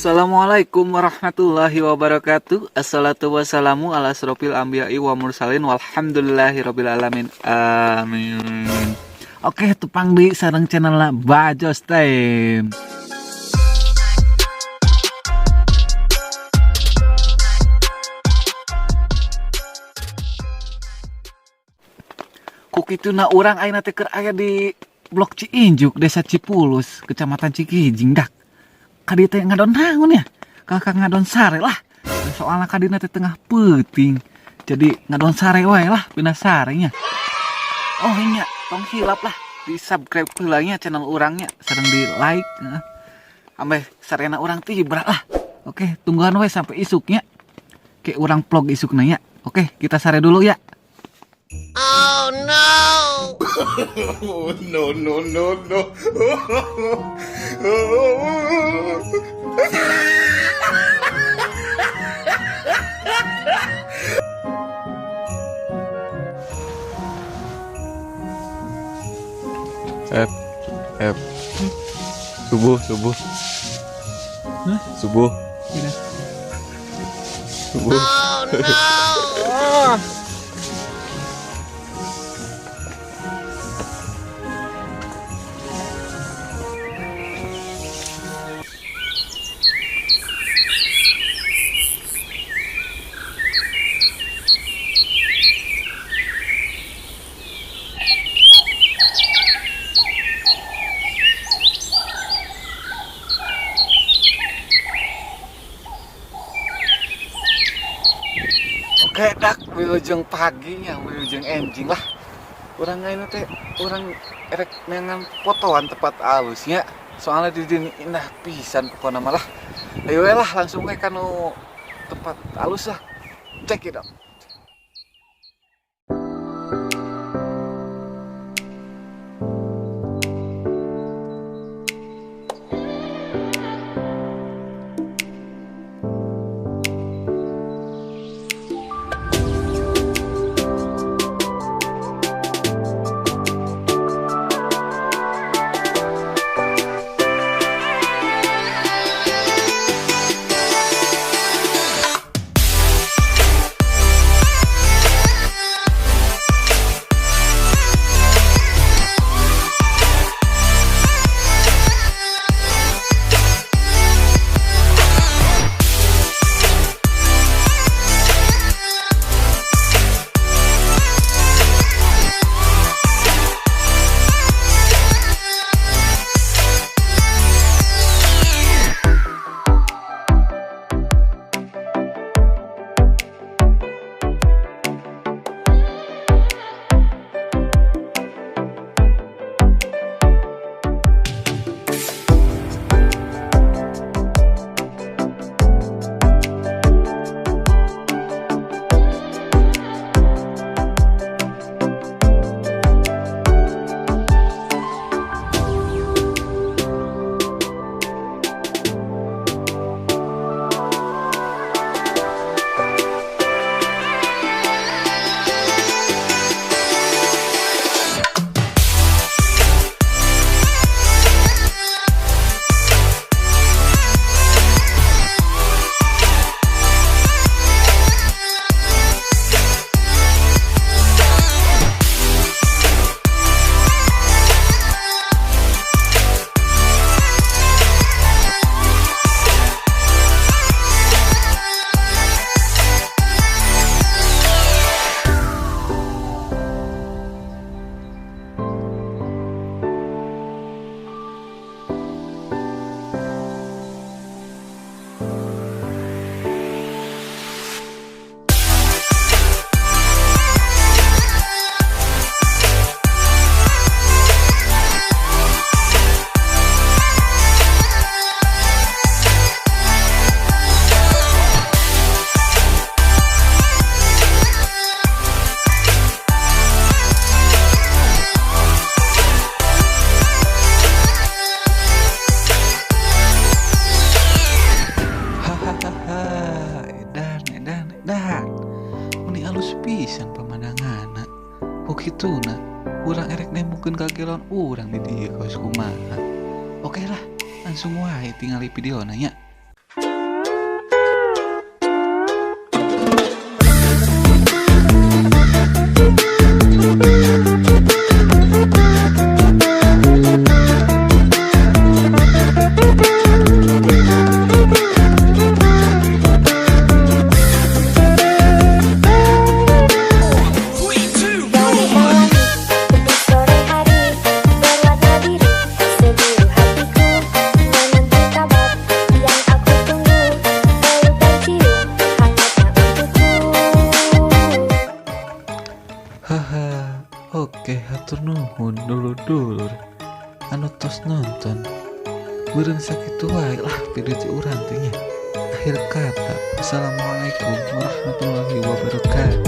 Assalamualaikum warahmatullahi wabarakatuh. Assalatu wassalamu ala asrofil anbiya'i wa mursalin walhamdulillahi rabbil alamin. Amin. Oke, tupang di sareng channel lah Bajos Time. Kukituna urang ayeuna teh keur aya di Blok Ciinjuk, Desa Cipulus, Kecamatan Cikijing dak. Kadi teh ngadon naon ya? Kakak ngadon sare lah. Soalnya kadina teh tengah peuting. Jadi ngadon sare wae lah pina sarenya. Oh iya, tong hilap lah di subscribe heula nya channel urangnya, sareng di like. Ambeh sarena urang tibra lah. Oke, tungguan we sampai isuknya. Ke urang vlog isukna ya. Oke, kita sare dulu ya. Oh no! No, no, no, no. Subuh. Hah? Subuh. Gini. Subuh. Oh no! Oke dak, wilujeng paginya, wilujeng enjing lah. Urang ini teh, urang erek nengan fotoan tempat alusnya. Soalnya di sini indah pisan pokoknya malah. Ayo lah langsung ke kanu tempat alus lah. Cek it out. pisan pemandanganna. Ukituna urang erek nemukeun kagelon urang di dieu geus kumaha. Oke lah, langsung wae tingali videona nya. nuhun dulur-dulur anu tos nonton. Beureum sakitu wae lah video ti urang teh nya. Akhir kata, assalamualaikum warahmatullahi wabarakatuh.